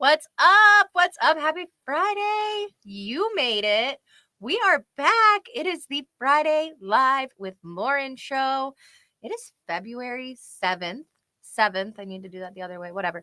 What's up? What's up? Happy Friday. You made it. We are back. It is the Friday Live with Lauren show. It is February 7th. 7th. I need to do that the other way. Whatever.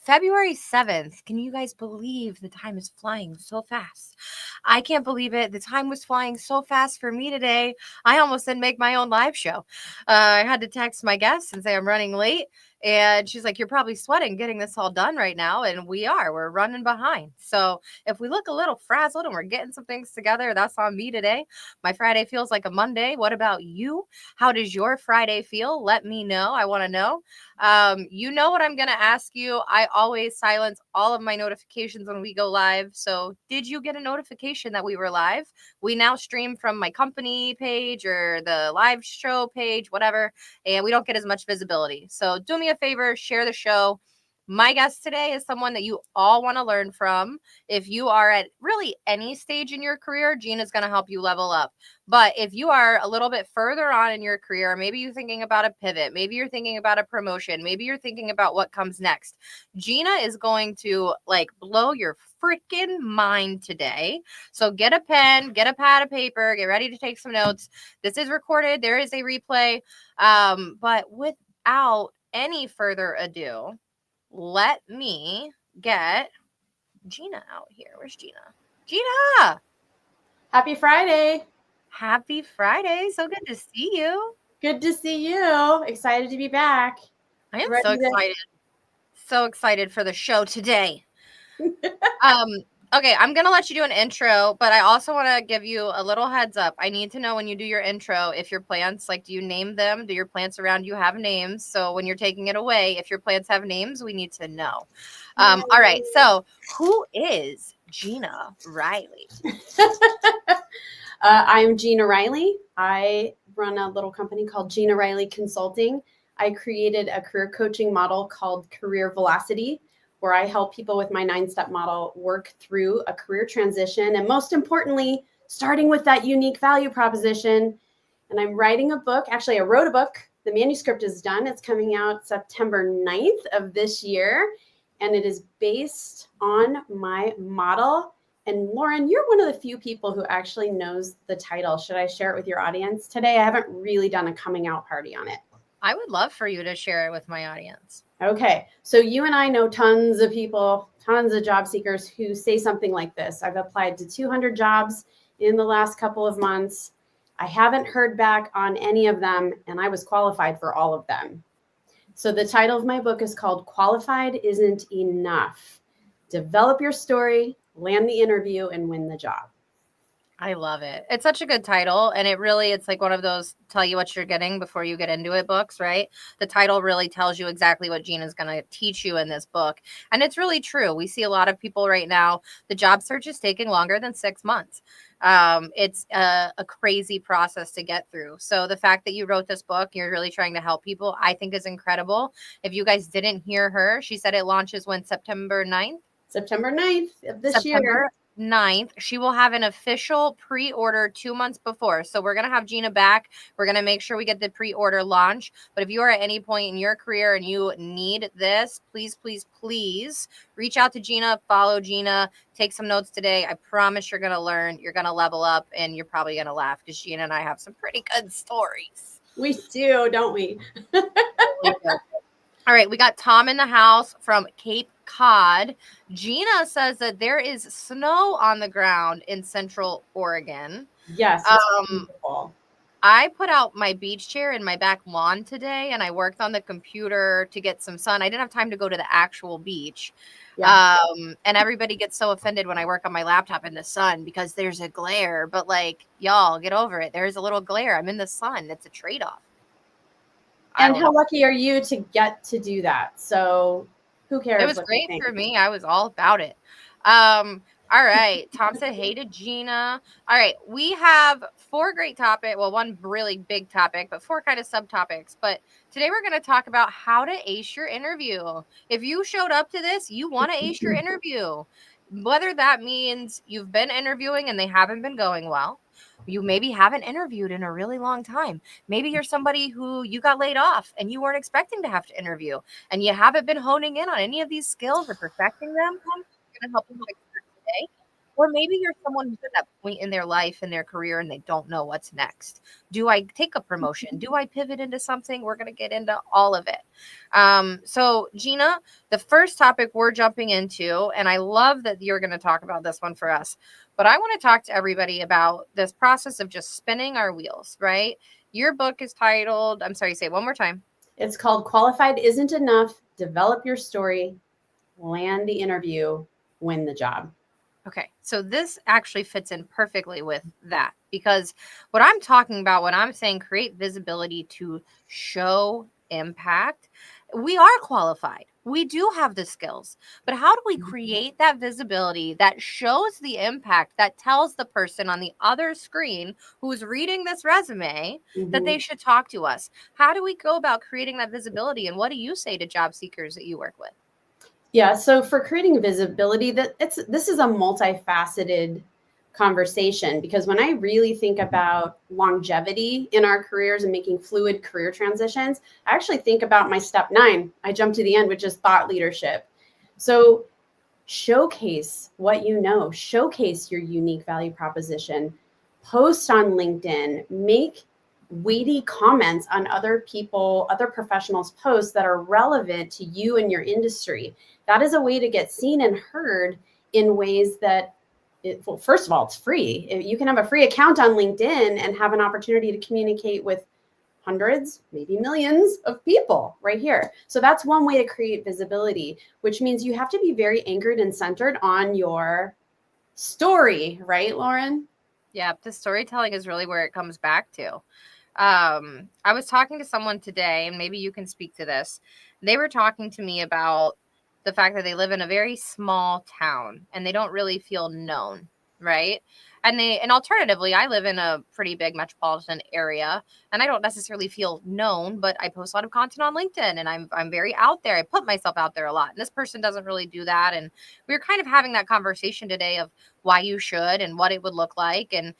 February 7th. Can you guys believe the time is flying so fast? I can't believe it. The time was flying so fast for me today. I almost didn't make my own live show. I had to text my guest and say I'm running late. And she's like, you're probably sweating getting this all done right now. And we're running behind. So if we look a little frazzled and we're getting some things together, that's on me today. My Friday feels like a Monday. What about you? How does your Friday feel? Let me know. I want to know. You know what I'm going to ask you. I always silence all of my notifications when we go live. So did you get a notification that we were live? We now stream from my company page or the live show page, whatever, and we don't get as much visibility. So do me a favor, share the show. My guest today is someone that you all want to learn from. If you are at really any stage in your career, Gina's going to help you level up. But if you are a little bit further on in your career, maybe you're thinking about a pivot, maybe you're thinking about a promotion, maybe you're thinking about what comes next, Gina is going to blow your freaking mind today. So get a pen, get a pad of paper, get ready to take some notes. This is recorded. There is a replay. But without any further ado, let me get Gina out here. Where's Gina? Gina! Happy Friday. Happy Friday. So good to see you. Good to see you. Excited to be back. I am so excited. So excited for the show today. Okay, I'm going to let you do an intro, but I also want to give you a little heads up. I need to know when you do your intro, if your plants, do you name them? Do your plants around you have names? So when you're taking it away, if your plants have names, we need to know. All right, so who is Gina Riley? I'm Gina Riley. I run a little company called Gina Riley Consulting. I created a career coaching model called Career Velocity, where I help people with my 9-step model work through a career transition. And most importantly, starting with that unique value proposition. And I'm writing a book. Actually, I wrote a book. The manuscript is done. It's coming out September 9th of this year. And it is based on my model. And Lauren, you're one of the few people who actually knows the title. Should I share it with your audience today? I haven't really done a coming out party on it. I would love for you to share it with my audience. Okay, so you and I know tons of people, tons of job seekers who say something like this. I've applied to 200 jobs in the last couple of months. I haven't heard back on any of them, and I was qualified for all of them. So the title of my book is called Qualified Isn't Enough. Develop your story, land the interview, and win the job. I love it. It's such a good title. And it's like one of those tell you what you're getting before you get into it books, right? The title really tells you exactly what Gina's going to teach you in this book. And it's really true. We see a lot of people right now. The job search is taking longer than 6 months. It's a crazy process to get through. So the fact that you wrote this book, you're really trying to help people, I think is incredible. If you guys didn't hear her, she said it launches when September 9th? September 9th of this year. 9th, she will have an official pre-order 2 months before. So we're going to have Gina back. We're going to make sure we get the pre-order launch. But if you are at any point in your career and you need this, please, please, please reach out to Gina, follow Gina, take some notes today. I promise you're going to learn, you're going to level up, and you're probably going to laugh because Gina and I have some pretty good stories. We do, don't we? All right, we got Tom in the house from Cape Cod. Gina says that there is snow on the ground in Central Oregon. Yes. Beautiful. I put out my beach chair in my back lawn today, and I worked on the computer to get some sun. I didn't have time to go to the actual beach. Yeah. And everybody gets so offended when I work on my laptop in the sun because there's a glare. But y'all, get over it. There's a little glare. I'm in the sun. It's a trade-off. And how lucky are you to get to do that? So who cares? It was great for me. I was all about it. All right. Tom said, hey to Gina. All right. We have 4 great topics. Well, one really big topic, but 4 kind of subtopics. But today we're going to talk about how to ace your interview. If you showed up to this, you want to ace your interview. Whether that means you've been interviewing and they haven't been going well. You maybe haven't interviewed in a really long time. Maybe you're somebody who you got laid off and you weren't expecting to have to interview, and you haven't been honing in on any of these skills or perfecting them. Going to help you succeed today. Or maybe you're someone who's at that point in their life, in their career, and they don't know what's next. Do I take a promotion? Do I pivot into something? We're going to get into all of it. So, Gina, the first topic we're jumping into, and I love that you're going to talk about this one for us, but I want to talk to everybody about this process of just spinning our wheels, right? Your book is titled, I'm sorry, say it one more time. It's called Qualified Isn't Enough. Develop your story, land the interview, win the job. Okay, so this actually fits in perfectly with that, because what I'm talking about when I'm saying create visibility to show impact, we are qualified. We do have the skills, but how do we create that visibility that shows the impact, that tells the person on the other screen who's reading this resume that they should talk to us? How do we go about creating that visibility, and what do you say to job seekers that you work with? Yeah, so for creating visibility, this is a multifaceted conversation, because when I really think about longevity in our careers and making fluid career transitions, I actually think about my step 9. I jump to the end, which is thought leadership. So showcase what you know, showcase your unique value proposition, post on LinkedIn, make weighty comments on other professionals' posts that are relevant to you and your industry. That is a way to get seen and heard in ways that, well, first of all, it's free. You can have a free account on LinkedIn and have an opportunity to communicate with hundreds, maybe millions of people right here. So that's one way to create visibility, which means you have to be very anchored and centered on your story, right, Lauren? Yeah, the storytelling is really where it comes back to. I was talking to someone today, and maybe you can speak to this. They were talking to me about the fact that they live in a very small town and they don't really feel known, right? And alternatively, I live in a pretty big metropolitan area and I don't necessarily feel known, but I post a lot of content on LinkedIn and I'm very out there. I put myself out there a lot. And this person doesn't really do that. And we were kind of having that conversation today of why you should and what it would look like. And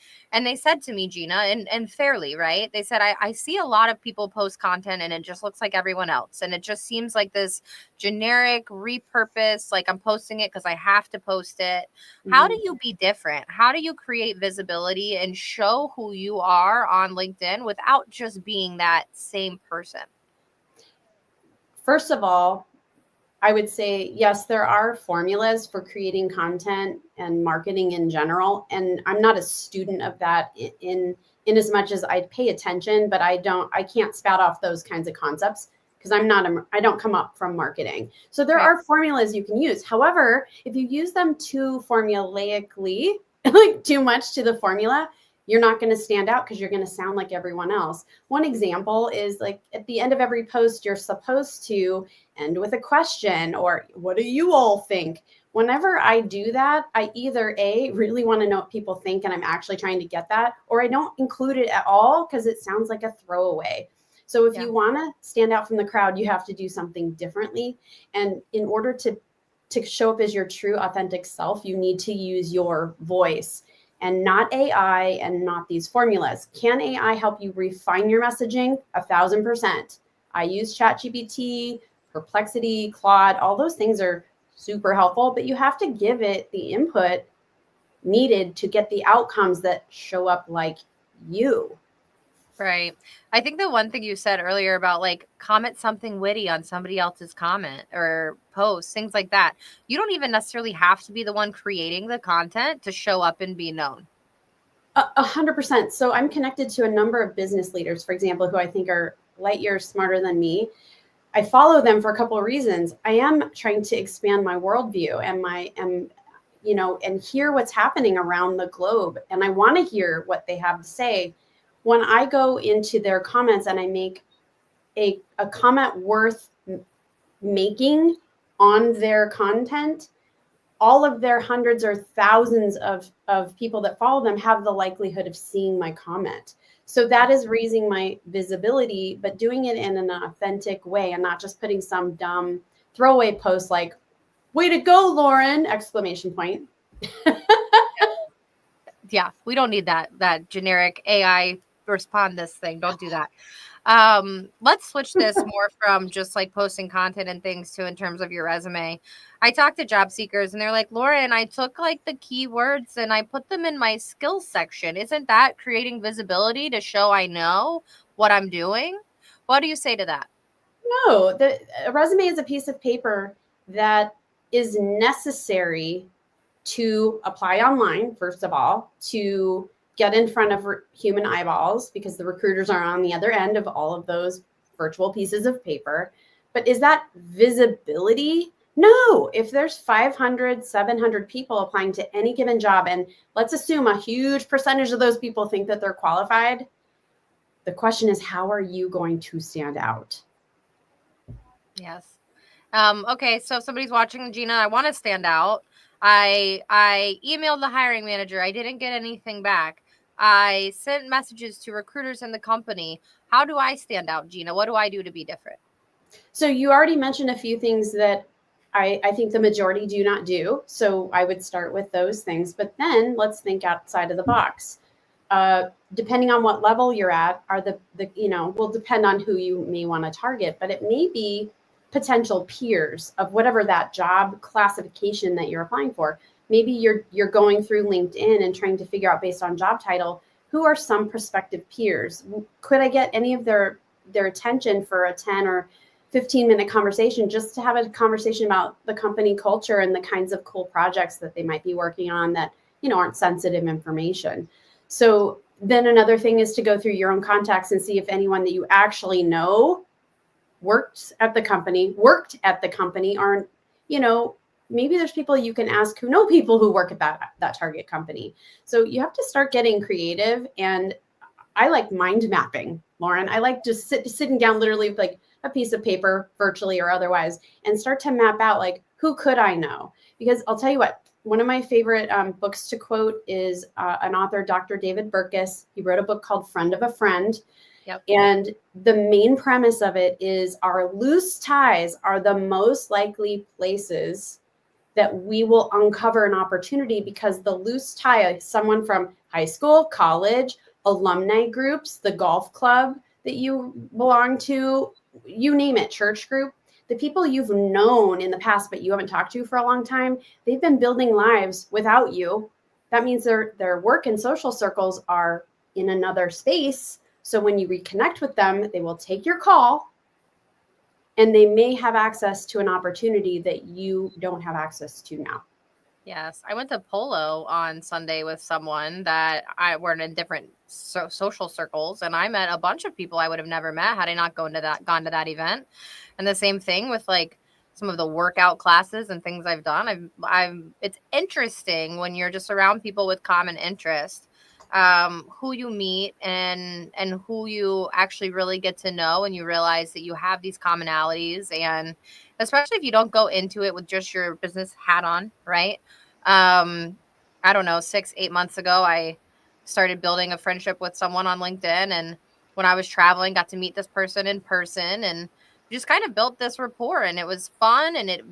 they said to me, Gina, and fairly, right? They said, I see a lot of people post content and it just looks like everyone else. And it just seems like this generic repurpose, like I'm posting it because I have to post it. How do you be different? How do you create visibility and show who you are on LinkedIn without just being that same person? First of all, I would say, yes, there are formulas for creating content and marketing in general. And I'm not a student of that in as much as I pay attention, but I can't spout off those kinds of concepts because I don't come up from marketing. So there are formulas you can use. However, if you use them too formulaically, like too much to the formula, you're not going to stand out because you're going to sound like everyone else. One example is like at the end of every post, you're supposed to end with a question or what do you all think? Whenever I do that, I either really want to know what people think and I'm actually trying to get that, or I don't include it at all because it sounds like a throwaway. So if you want to stand out from the crowd, you have to do something differently. And in order to show up as your true authentic self, you need to use your voice and not AI and not these formulas. Can AI help you refine your messaging? 1,000%. I use ChatGPT, Perplexity, Claude, all those things are super helpful, but you have to give it the input needed to get the outcomes that show up like you. Right. I think the one thing you said earlier about like comment something witty on somebody else's comment or post, things like that. You don't even necessarily have to be the one creating the content to show up and be known. 100%. So I'm connected to a number of business leaders, for example, who I think are light years smarter than me. I follow them for a couple of reasons. I am trying to expand my worldview and hear what's happening around the globe. And I want to hear what they have to say. When I go into their comments and I make a comment worth making on their content, all of their hundreds or thousands of people that follow them have the likelihood of seeing my comment. So that is raising my visibility, but doing it in an authentic way and not just putting some dumb throwaway post like, way to go, Lauren, exclamation point. Yeah, we don't need that generic AI respond this thing. Don't do that. Let's switch this more from just like posting content and things to in terms of your resume. I talk to job seekers and they're like, Lauren, I took like the keywords and I put them in my skills section. Isn't that creating visibility to show I know what I'm doing? What do you say to that? No, a resume is a piece of paper that is necessary to apply online, first of all, to get in front of human eyeballs because the recruiters are on the other end of all of those virtual pieces of paper. But is that visibility? No. If there's 500, 700 people applying to any given job, and let's assume a huge percentage of those people think that they're qualified, the question is, how are you going to stand out? Yes. Okay, so if somebody's watching, Gina, I want to stand out. I emailed the hiring manager. I didn't get anything back. I sent messages to recruiters in the company. How do I stand out, Gina? What do I do to be different? So you already mentioned a few things that I think the majority do not do. So I would start with those things. But then let's think outside of the box. Depending on what level you're at, are will depend on who you may want to target, but it may be potential peers of whatever that job classification that you're applying for. Maybe you're going through LinkedIn and trying to figure out based on job title, who are some prospective peers? Could I get any of their attention for a 10 or 15-minute conversation just to have a conversation about the company culture and the kinds of cool projects that they might be working on that, aren't sensitive information. So then another thing is to go through your own contacts and see if anyone that you actually know worked at the company, or, maybe there's people you can ask who know people who work at that target company. So you have to start getting creative. And I like mind mapping, Lauren. I like just sitting down literally with like a piece of paper, virtually or otherwise, and start to map out like, who could I know? Because I'll tell you what, one of my favorite books to quote is an author, Dr. David Burkus. He wrote a book called Friend of a Friend. Yep. And the main premise of it is our loose ties are the most likely places that we will uncover an opportunity, because the loose tie, someone from high school, college, alumni groups, the golf club that you belong to, you name it, church group, the people you've known in the past but you haven't talked to for a long time, they've been building lives without you. That means their work and social circles are in another space. So when you reconnect with them, they will take your call and they may have access to an opportunity that you don't have access to now. Yes, I went to polo on Sunday with someone that I were in different social circles, and I met a bunch of people I would have never met had I not gone to that event. And the same thing with like some of the workout classes and things I've done. It's interesting when you're just around people with common interest, who you meet and who you actually really get to know, and you realize that you have these commonalities, and especially if you don't go into it with just your business hat on, right? I don't know, 6, 8 months ago, I started building a friendship with someone on LinkedIn. And when I was traveling, got to meet this person in person and just kind of built this rapport. And it was fun. And it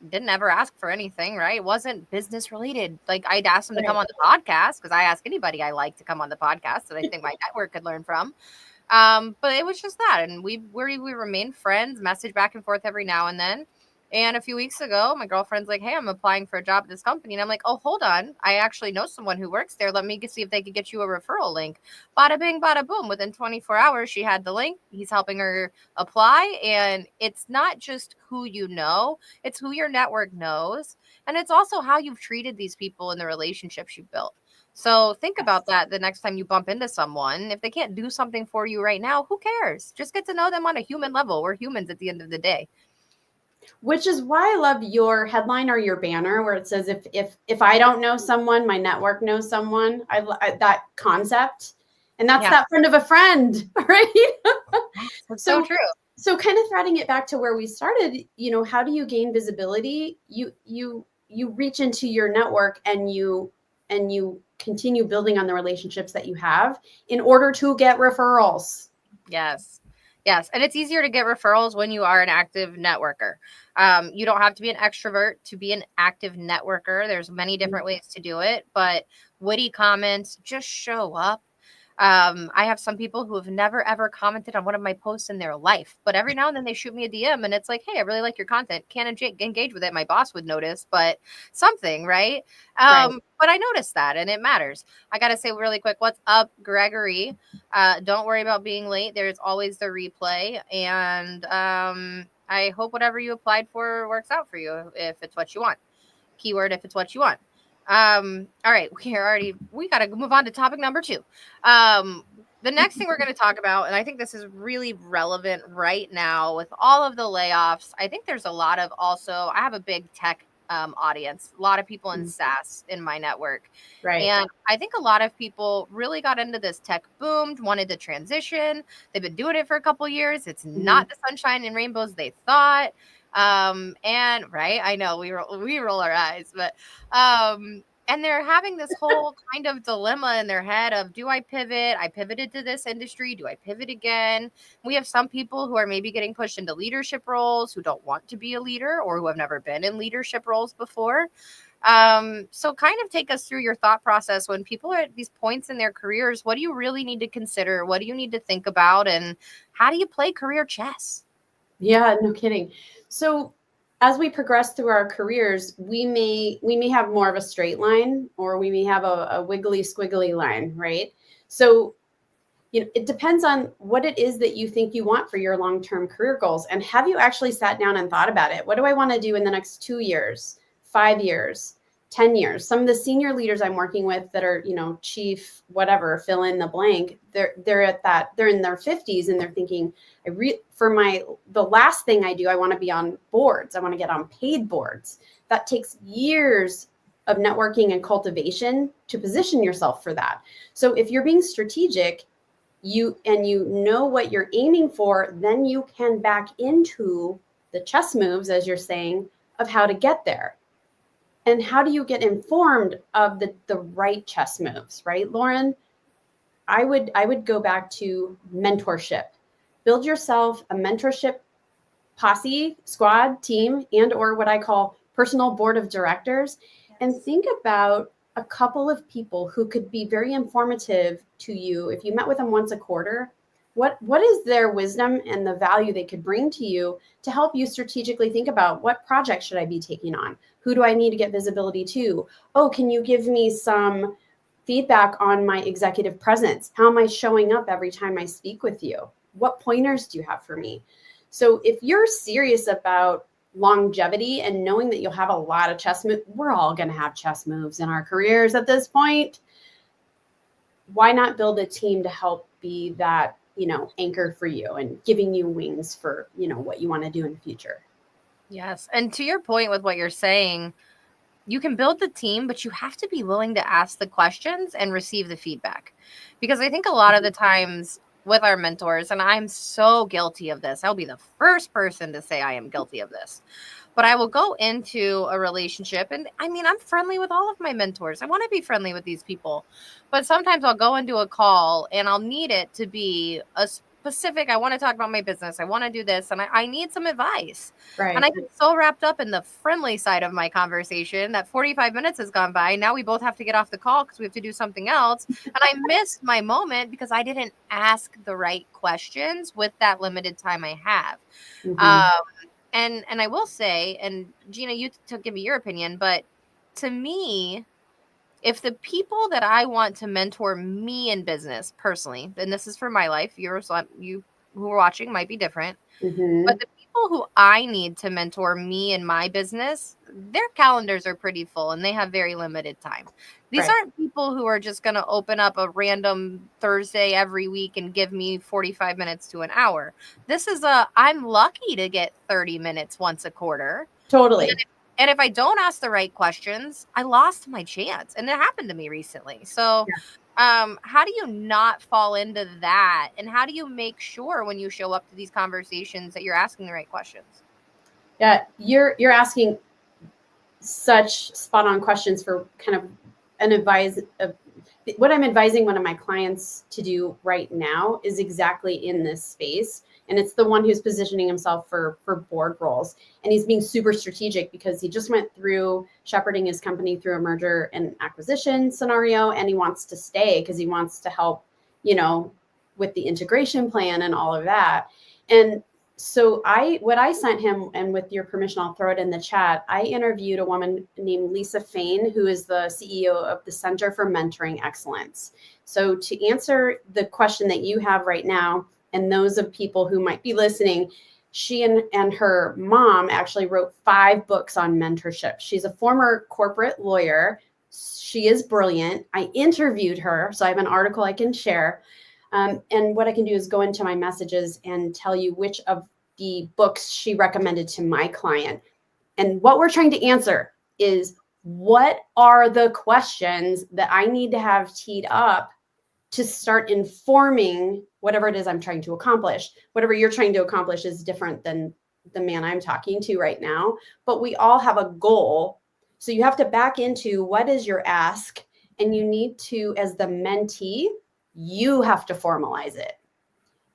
didn't ever ask for anything, right? It wasn't business related. Like I'd ask them to come on the podcast because I ask anybody I like to come on the podcast that I think my network could learn from. But it was just that, and we remained friends, message back and forth every now and then. And a few weeks ago, my girlfriend's like, "Hey, I'm applying for a job at this company," and I'm like, "Oh, hold on, I actually know someone who works there. Let me see if they could get you a referral link." Bada bing, bada boom. Within 24 hours, she had the link. He's helping her apply, and it's not just who you know; it's who your network knows, and it's also how you've treated these people in the relationships you've built. So think about that the next time you bump into someone. If they can't do something for you right now, who cares? Just get to know them on a human level. We're humans at the end of the day. Which is why I love your headline or your banner where it says, if I don't know someone, my network knows someone. That concept. And that's Yeah, that friend of a friend, right? that's so So true. so kind of threading it back to where we started, how do you gain visibility? You reach into your network and you continue building on the relationships that you have in order to get referrals. Yes. Yes, and it's easier to get referrals when you are an active networker. You don't have to be an extrovert to be an active networker. There's many different ways to do it, but witty comments, just show up. I have some people who have never ever commented on one of my posts in their life, but every now and then they shoot me a DM and it's like, hey, I really like your content. Can't engage with it. My boss would notice, but something, right? Right. But I noticed that and it matters. I got to say really quick, what's up, Gregory? Don't worry about being late. There's always the replay. And I hope whatever you applied for works out for you if it's what you want. Keyword if it's what you want. All right, we gotta move on to topic number 2. The next thing we're going to talk about, and I think this is really relevant right now with all of the layoffs. I think there's a lot of also, I have a big tech audience, a lot of people in SaaS in my network. Right. And I think a lot of people really got into this tech boom, wanted to transition. They've been doing it for a couple years. It's not the sunshine and rainbows they thought. And right, I know we roll our eyes, but and they're having this whole kind of dilemma in their head of, do I pivot? I pivoted to this industry. Do I pivot again? We have some people who are maybe getting pushed into leadership roles who don't want to be a leader or who have never been in leadership roles before. So kind of take us through your thought process when people are at these points in their careers. What do you really need to consider? What do you need to think about? And how do you play career chess? Yeah, no kidding. So as we progress through our careers, we may have more of a straight line, or we may have a wiggly squiggly line, right? So it depends on what it is that you think you want for your long-term career goals. And have you actually sat down and thought about it? What do I want to do in the next 2 years, 5 years, 10 years? Some of the senior leaders I'm working with that are, chief, whatever, fill in the blank, they're in their 50s and they're thinking, the last thing I do, I want to be on boards. I want to get on paid boards. That takes years of networking and cultivation to position yourself for that. So if you're being strategic, you know what you're aiming for, then you can back into the chess moves, as you're saying, of how to get there. And how do you get informed of the right chess moves, right, Lauren? I would go back to mentorship. Build yourself a mentorship posse, squad, team, and or what I call personal board of directors, and think about a couple of people who could be very informative to you if you met with them once a quarter. What is their wisdom and the value they could bring to you to help you strategically think about what project should I be taking on? Who do I need to get visibility to? Oh, can you give me some feedback on my executive presence? How am I showing up every time I speak with you? What pointers do you have for me? So if you're serious about longevity and knowing that you'll have a lot of chess moves, we're all going to have chess moves in our careers at this point. Why not build a team to help be that, anchor for you and giving you wings for, what you want to do in the future? Yes. And to your point with what you're saying, you can build the team, but you have to be willing to ask the questions and receive the feedback. Because I think a lot of the times with our mentors, and I'm so guilty of this, I'll be the first person to say I am guilty of this. But I will go into a relationship, and I mean, I'm friendly with all of my mentors. I want to be friendly with these people. But sometimes I'll go into a call and I'll need it to be a specific, I want to talk about my business. I want to do this, and I need some advice. And Right. I get so wrapped up in the friendly side of my conversation that 45 minutes has gone by. Now we both have to get off the call because we have to do something else. And I missed my moment because I didn't ask the right questions with that limited time I have. Mm-hmm. And I will say, and Gina, you to give me your opinion, but to me, if the people that I want to mentor me in business personally, and this is for my life, you who are watching might be different, Mm-hmm. but the people who I need to mentor me in my business, their calendars are pretty full and they have very limited time. These Right. aren't people who are just going to open up a random Thursday every week and give me 45 minutes to an hour. I'm lucky to get 30 minutes once a quarter. Totally. And if I don't ask the right questions, I lost my chance. And it happened to me recently. So, how do you not fall into that? And how do you make sure when you show up to these conversations that you're asking the right questions? Yeah, you're asking such spot on questions for kind of an what I'm advising one of my clients to do right now is exactly in this space. And it's the one who's positioning himself for board roles. And he's being super strategic because he just went through shepherding his company through a merger and acquisition scenario. And he wants to stay because he wants to help, with the integration plan and all of that. And so what I sent him, and with your permission, I'll throw it in the chat. I interviewed a woman named Lisa Fain, who is the CEO of the Center for Mentoring Excellence. So to answer the question that you have right now, and those of people who might be listening, she and her mom actually wrote 5 books on mentorship. She's a former corporate lawyer. She is brilliant. I interviewed her, so I have an article I can share. And what I can do is go into my messages and tell you which of the books she recommended to my client. And what we're trying to answer is, what are the questions that I need to have teed up to start informing whatever it is I'm trying to accomplish? Whatever you're trying to accomplish is different than the man I'm talking to right now, but we all have a goal. So you have to back into what is your ask, and you need to, as the mentee, you have to formalize it.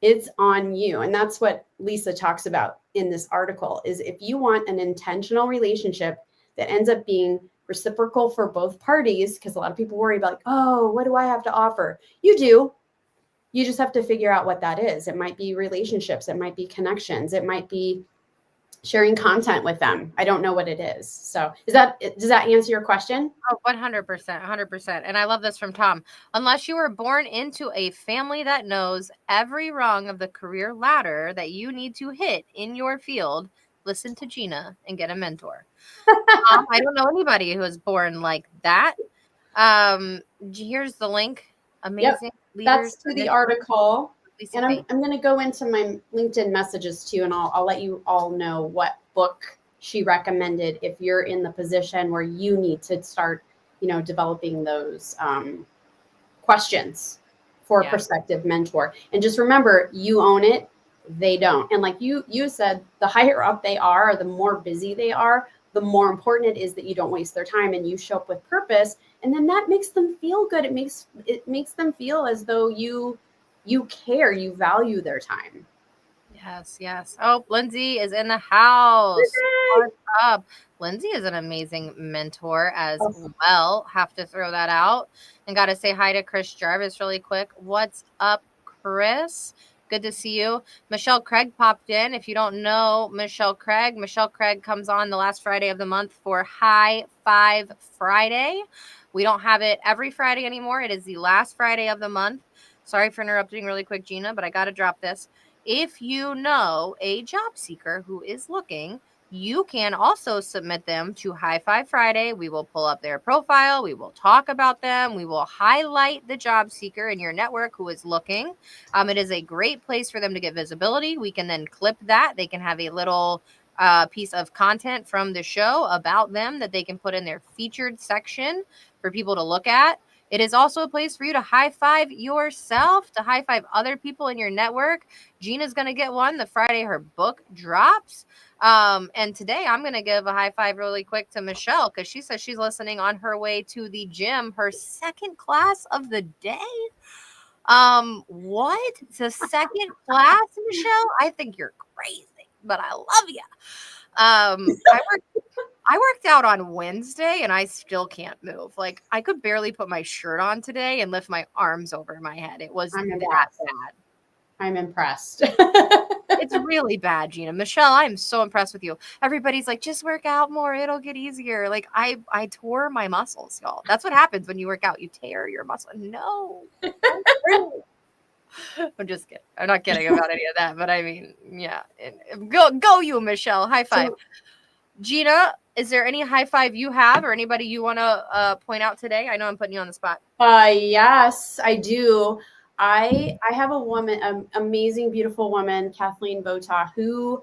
It's on you. And that's what Lisa talks about in this article, is if you want an intentional relationship that ends up being reciprocal for both parties, because a lot of people worry about, like, oh, what do I have to offer? You do. You just have to figure out what that is. It might be relationships. It might be connections. It might be sharing content with them. I don't know what it is. So does that answer your question? Oh, 100%, 100%. And I love this from Tom. Unless you were born into a family that knows every rung of the career ladder that you need to hit in your field, listen to Gina and get a mentor. I don't know anybody who was born like that. Here's the link. Amazing leaders. That's to the article. Lisa And Fain. I'm going to go into my LinkedIn messages too, and I'll let you all know what book she recommended if you're in the position where you need to start, developing those questions for a prospective mentor. And just remember, you own it, they don't. And like you said, the higher up they are, the more busy they are, the more important it is that you don't waste their time and you show up with purpose. And then that makes them feel good. It makes them feel as though you care, you value their time. Yes, yes. Oh, Lindsay is in the house. What's up? Lindsay is an amazing mentor as well. Have to throw that out. And got to say hi to Chris Jarvis really quick. What's up, Chris? Good to see you. Michelle Craig popped in. If you don't know Michelle Craig comes on the last Friday of the month for High Five Friday. We don't have it every Friday anymore. It is the last Friday of the month. Sorry for interrupting really quick, Gina, but I got to drop this. If you know a job seeker who is looking, you can also submit them to High Five Friday. We will pull up their profile. We will talk about them. We will highlight the job seeker in your network who is looking. It is a great place for them to get visibility. We can then clip that. They can have a little piece of content from the show about them that they can put in their featured section for people to look at. It is also a place for you to high five yourself, to high five other people in your network. Gina's going to get one the Friday her book drops. And today I'm going to give a high five really quick to Michelle because she says she's listening on her way to the gym, her second class of the day. What? It's a second class, Michelle? I think you're crazy, but I love you. I worked out on Wednesday and I still can't move. Like I could barely put my shirt on today and lift my arms over my head. It was that bad. I'm impressed. It's really bad, Gina. Michelle, I'm so impressed with you. Everybody's like, just work out more. It'll get easier. Like I tore my muscles, y'all. That's what happens when you work out. You tear your muscle. No. I'm just kidding. I'm not kidding about any of that. But I mean, yeah. Go you, Michelle. High five. Gina, is there any high five you have or anybody you want to point out today? I know I'm putting you on the spot. Yes, I do. I have a woman, an amazing, beautiful woman, Kathleen Bota, who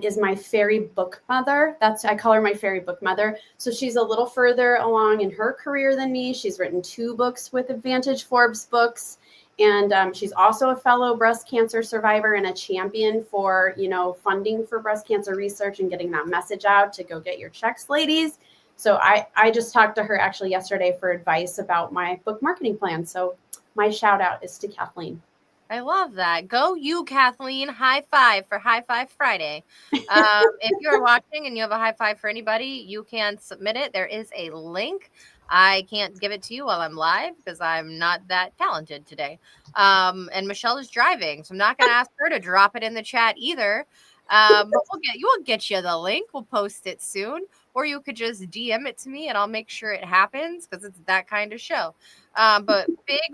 is my fairy book mother. I call her my fairy book mother. So she's a little further along in her career than me. She's written 2 books with Advantage Forbes books. And she's also a fellow breast cancer survivor and a champion for, funding for breast cancer research and getting that message out to go get your checks, ladies. So I just talked to her actually yesterday for advice about my book marketing plan. So my shout out is to Kathleen. I love that. Go you, Kathleen. High five for High Five Friday. If you're watching and you have a high five for anybody, you can submit it. There is a link. I can't give it to you while I'm live because I'm not that talented today. And Michelle is driving, so I'm not going to ask her to drop it in the chat either. But we'll get you the link. We'll post it soon, or you could just DM it to me, and I'll make sure it happens because it's that kind of show. But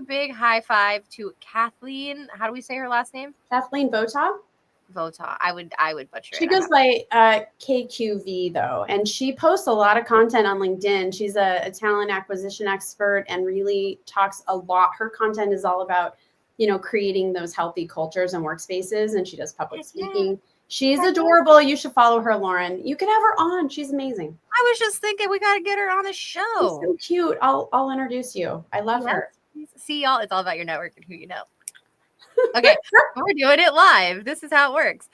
big high five to Kathleen. How do we say her last name? Kathleen Vota. Vota. I would butcher She it. goes by KQV though, and she posts a lot of content on LinkedIn. She's a talent acquisition expert and really talks a lot. Her content is all about, creating those healthy cultures and workspaces, and she does public speaking. She's adorable. You should follow her, Lauren. You can have her on. She's amazing. I was just thinking we got to get her on the show. She's so cute. I'll introduce you. I love her. See, y'all, it's all about your network and who you know. Okay, we're doing it live. This is how it works.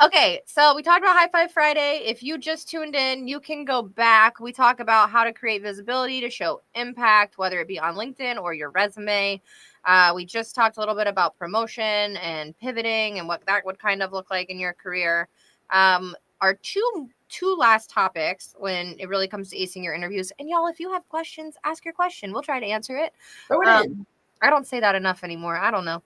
Okay, so we talked about High Five Friday. If you just tuned in, you can go back. We talk about how to create visibility to show impact, whether it be on LinkedIn or your resume. We just talked a little bit about promotion and pivoting and what that would kind of look like in your career. Our two last topics when it really comes to acing your interviews. And y'all, if you have questions, ask your question. We'll try to answer it. Throw it in. I don't say that enough anymore. I don't know.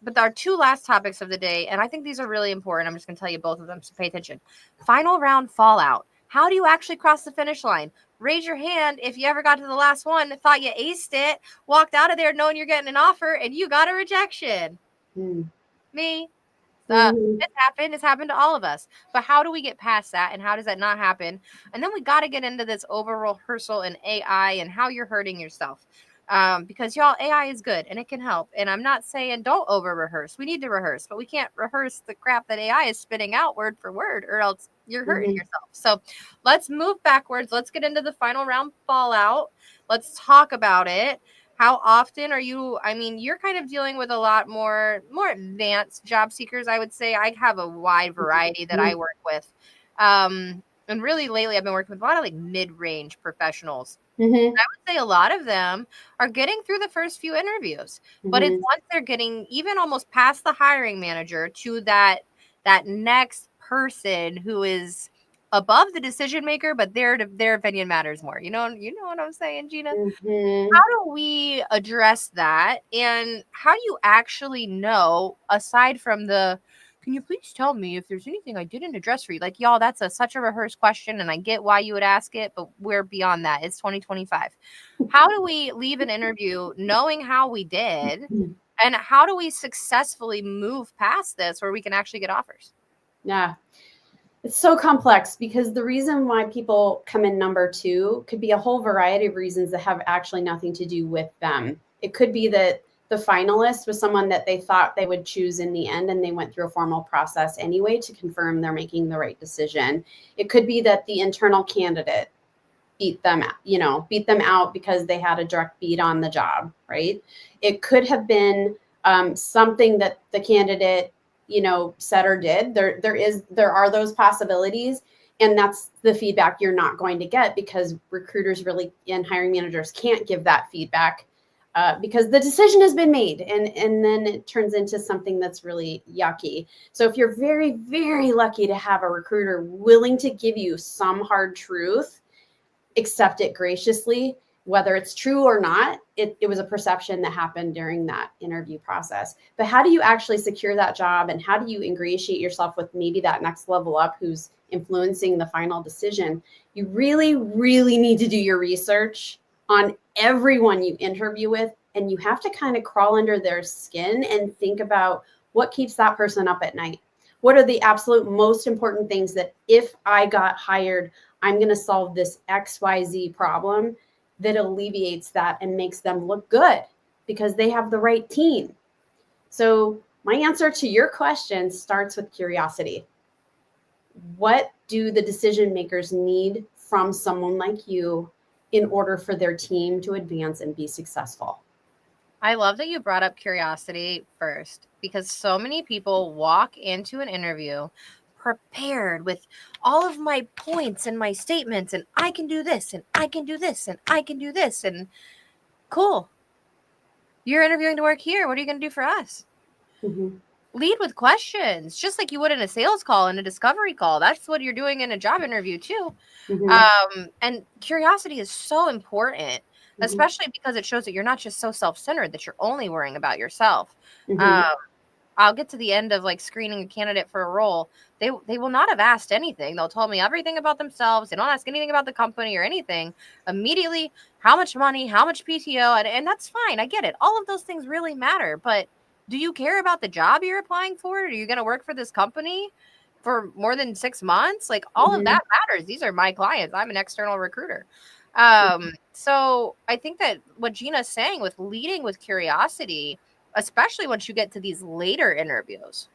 But our two last topics of the day, and I think these are really important. I'm just going to tell you both of them, so pay attention. Final round fallout. How do you actually cross the finish line? Raise your hand if you ever got to the last one, thought you aced it, walked out of there knowing you're getting an offer, and you got a rejection. Me. It's happened. It's happened to all of us. But how do we get past that? And how does that not happen? And then we got to get into this over rehearsal and AI and how you're hurting yourself. Because y'all, AI is good and it can help. And I'm not saying don't over rehearse. We need to rehearse, but we can't rehearse the crap that AI is spitting out word for word, or else you're hurting yourself. So let's move backwards. Let's get into the final round fallout. Let's talk about it. How often are you? I mean, you're kind of dealing with a lot more advanced job seekers, I would say. I have a wide variety that I work with. And really lately I've been working with a lot of like mid-range professionals. I would say a lot of them are getting through the first few interviews, but it's once they're getting even almost past the hiring manager to that next person who is above the decision maker, but their opinion matters more. You know what I'm saying, Gina? How do we address that? And how do you actually know, aside from the, can you please tell me if there's anything I didn't address for you? Like, y'all, that's such a rehearsed question, and I get why you would ask it, but we're beyond that. It's 2025. How do we leave an interview knowing how we did, and how do we successfully move past this where we can actually get offers? Yeah. It's so complex because the reason why people come in number two could be a whole variety of reasons that have actually nothing to do with them. It could be that the finalist was someone that they thought they would choose in the end, and they went through a formal process anyway to confirm they're making the right decision. It could be that the internal candidate beat them out because they had a direct beat on the job, right? It could have been something that the candidate said or did. There are those possibilities, and that's the feedback you're not going to get, because recruiters really and hiring managers can't give that feedback because the decision has been made, and then it turns into something that's really yucky. So if you're very, very lucky to have a recruiter willing to give you some hard truth, accept it graciously. Whether it's true or not, it was a perception that happened during that interview process. But how do you actually secure that job, and how do you ingratiate yourself with maybe that next level up who's influencing the final decision? You really, really need to do your research on everyone you interview with, and you have to kind of crawl under their skin and think about what keeps that person up at night. What are the absolute most important things that if I got hired, I'm going to solve this XYZ problem that alleviates that and makes them look good because they have the right team. So my answer to your question starts with curiosity. What do the decision makers need from someone like you in order for their team to advance and be successful? I love that you brought up curiosity first, because so many people walk into an interview prepared with all of my points and my statements, and I can do this, and I can do this, and I can do this, and cool. You're interviewing to work here. What are you going to do for us? Mm-hmm. Lead with questions, just like you would in a sales call and a discovery call. That's what you're doing in a job interview too. Mm-hmm. And curiosity is so important, Mm-hmm. especially because it shows that you're not just so self-centered that you're only worrying about yourself. Mm-hmm. Um, I'll get to the end of like screening a candidate for a role. They will not have asked anything. They'll tell me everything about themselves. They don't ask anything about the company or anything. Immediately, how much money, how much PTO, and that's fine. I get it. All of those things really matter. But do you care about the job you're applying for? Are you going to work for this company for more than 6 months? Like all of Mm-hmm. that matters. These are my clients. I'm an external recruiter. So I think that what Gina's saying with leading with curiosity, especially once you get to these later interviews.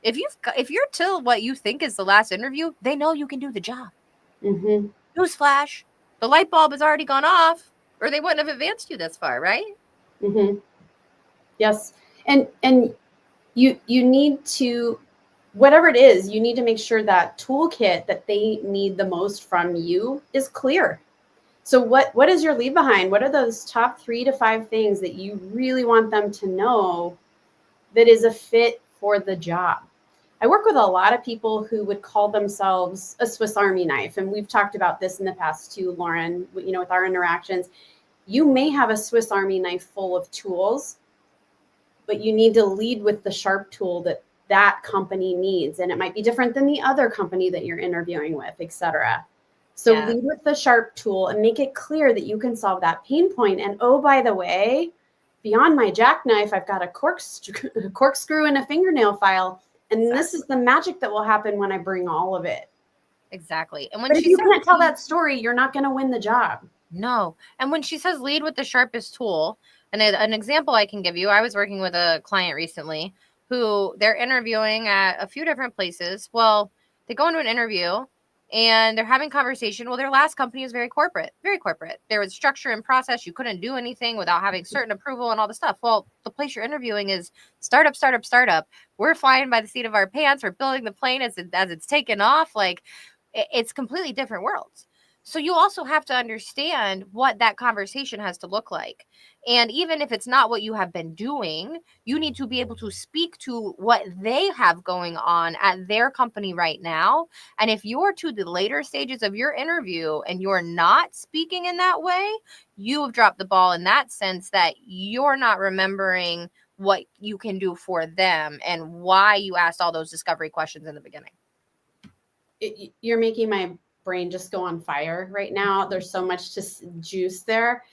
If you're till what you think is the last interview, they know you can do the job. Mm-hmm. Newsflash, the light bulb has already gone off, or they wouldn't have advanced you this far, right? Mm-hmm. Yes. And you need to, whatever it is, you need to make sure that toolkit that they need the most from you is clear. So what is your leave behind? What are those top 3 to 5 things that you really want them to know that is a fit for the job? I work with a lot of people who would call themselves a Swiss Army knife. And we've talked about this in the past too, Lauren, with our interactions. You may have a Swiss Army knife full of tools, but you need to lead with the sharp tool that that company needs. And it might be different than the other company that you're interviewing with, et cetera. So Yeah, lead with the sharp tool and make it clear that you can solve that pain point. And oh, by the way, beyond my jackknife, I've got a corkscrew and a fingernail file. And this exactly. is the magic that will happen when I bring all of it. Exactly. And when But if she you says can't tell that story, you're not going to win the job. no. And when she says lead with the sharpest tool, and an example I can give you, I was working with a client recently who they're interviewing at a few different places. Well, they go into an interview and they're having conversation. Well, their last company was very corporate, very corporate. There was structure and process. You couldn't do anything without having certain approval and all the stuff. Well, the place you're interviewing is startup, startup, startup. We're flying by the seat of our pants. We're building the plane as it's taken off. Like it's completely different worlds. So you also have to understand what that conversation has to look like. And even if it's not what you have been doing, you need to be able to speak to what they have going on at their company right now. And if you're to the later stages of your interview and you're not speaking in that way, you have dropped the ball in that sense that you're not remembering what you can do for them and why you asked all those discovery questions in the beginning. You're making my brain just go on fire right now. There's so much juice there.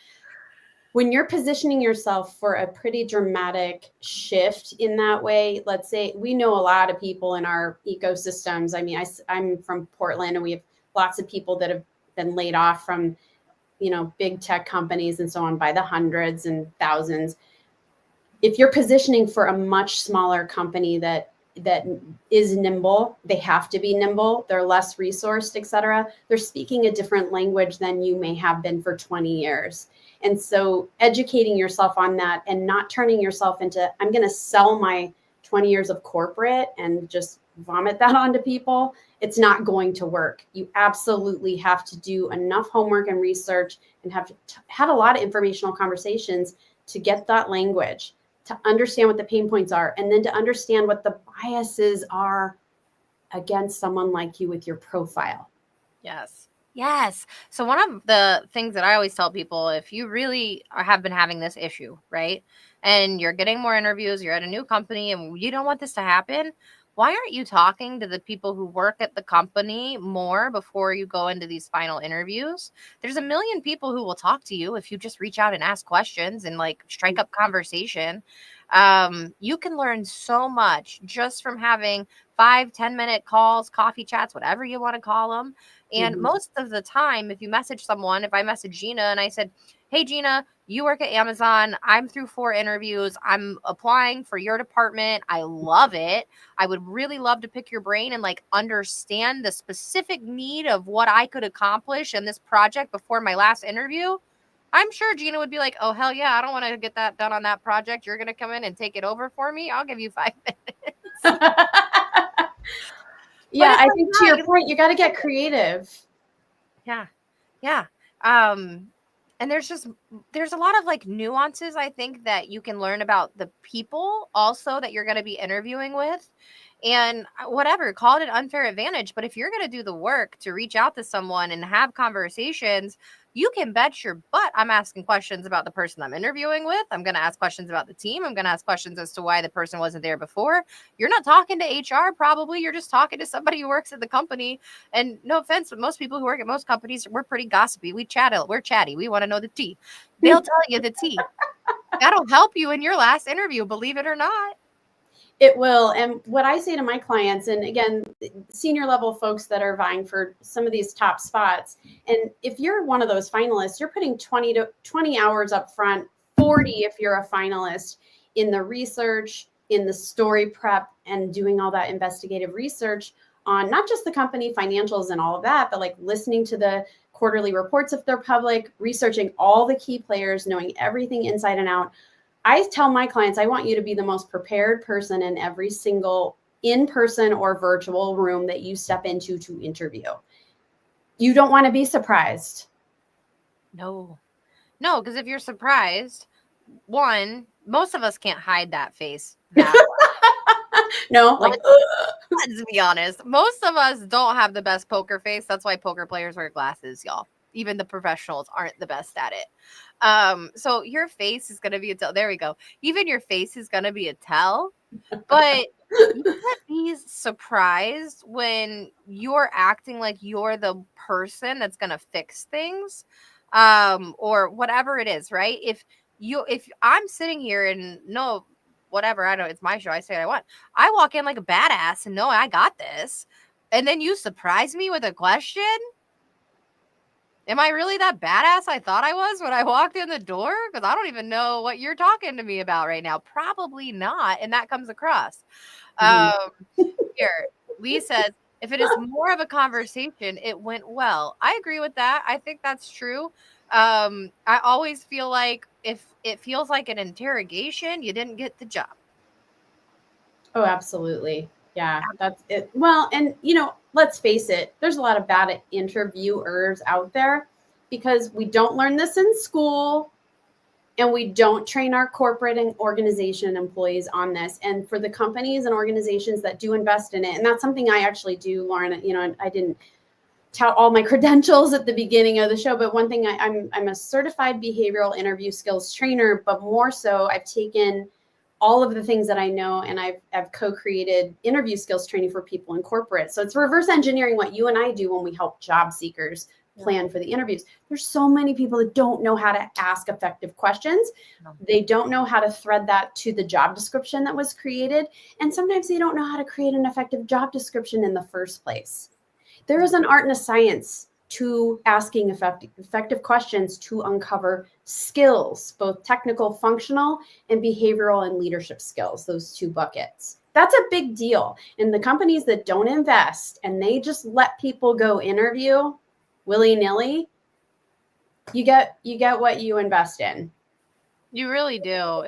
When you're positioning yourself for a pretty dramatic shift in that way, let's say we know a lot of people in our ecosystems. I mean, I'm from Portland and we have lots of people that have been laid off from, big tech companies and so on by the hundreds and thousands. If you're positioning for a much smaller company that is nimble, they have to be nimble, they're less resourced, et cetera, they're speaking a different language than you may have been for 20 years. And so educating yourself on that and not turning yourself into, I'm going to sell my 20 years of corporate and just vomit that onto people, it's not going to work. You absolutely have to do enough homework and research and have had a lot of informational conversations to get that language, to understand what the pain points are, and then to understand what the biases are against someone like you with your profile. Yes. Yes. So one of the things that I always tell people, if you really have been having this issue, right? And you're getting more interviews, you're at a new company and you don't want this to happen, why aren't you talking to the people who work at the company more before you go into these final interviews? There's a million people who will talk to you if you just reach out and ask questions and like strike up conversation. You can learn so much just from having 5-10 minute calls, coffee chats, whatever you want to call them. And Mm-hmm. most of the time, if you message someone, if I message Gina and I said, hey, Gina, you work at Amazon. I'm through 4 interviews. I'm applying for your department. I love it. I would really love to pick your brain and like understand the specific need of what I could accomplish in this project before my last interview. I'm sure Gina would be like, oh, hell yeah. I don't want to get that done on that project. You're going to come in and take it over for me. I'll give you 5 minutes. But Yeah, it's I like, think to your point, you got to get creative. yeah, yeah. Um, and there's a lot of like nuances I think that you can learn about the people also that you're going to be interviewing with. And whatever, call it an unfair advantage. But if you're going to do the work to reach out to someone and have conversations, you can bet your butt I'm asking questions about the person I'm interviewing with. I'm going to ask questions about the team. I'm going to ask questions as to why the person wasn't there before. You're not talking to HR, probably. You're just talking to somebody who works at the company. And no offense, but most people who work at most companies, we're pretty gossipy. We're chatty. We want to know the tea. They'll tell you the tea. That'll help you in your last interview, believe it or not. It will. And what I say to my clients, and again, senior level folks that are vying for some of these top spots, and if you're one of those finalists, you're putting 20 hours up front, 40 if you're a finalist in the research, in the story prep, and doing all that investigative research on not just the company financials and all of that, but like listening to the quarterly reports if they're public, researching all the key players, knowing everything inside and out. I tell my clients, I want you to be the most prepared person in every single in-person or virtual room that you step into to interview. You don't want to be surprised. No. No, because if you're surprised, one, most of us can't hide that face that No, well. like, Let's be honest. Most of us don't have the best poker face. That's why poker players wear glasses, y'all. Even the professionals aren't the best at it. So your face is gonna be a tell. There we go. Even your face is gonna be a tell, but you can't be surprised when you're acting like you're the person that's gonna fix things, or whatever it is, right? If I'm sitting here and no, whatever, I don't, it's my show, I say what I want. I walk in like a badass and know I got this, and then you surprise me with a question. Am I really that badass I thought I was when I walked in the door? Because I don't even know what you're talking to me about right now. Probably not, and that comes across. mhm. Um, Here, Lee says, if it is more of a conversation, it went well. I agree with that. I think that's true. I always feel like if it feels like an interrogation, you didn't get the job. Oh, absolutely. Yeah, that's it. Well, and let's face it, there's a lot of bad interviewers out there because we don't learn this in school. And we don't train our corporate and organization employees on this. And for the companies and organizations that do invest in it, and that's something I actually do, Lauren, I didn't tout all my credentials at the beginning of the show, but one thing I'm a certified behavioral interview skills trainer, but more so I've taken all of the things that I know and I've co-created interview skills training for people in corporate. So it's reverse engineering what you and I do when we help job seekers plan for the interviews. There's so many people that don't know how to ask effective questions. No. They don't know how to thread that to the job description that was created. And sometimes they don't know how to create an effective job description in the first place. There is an art and a science to asking effective questions to uncover skills, both technical, functional, and behavioral and leadership skills, those two buckets. That's a big deal. And the companies that don't invest and they just let people go interview willy-nilly, you get what you invest in. You really do.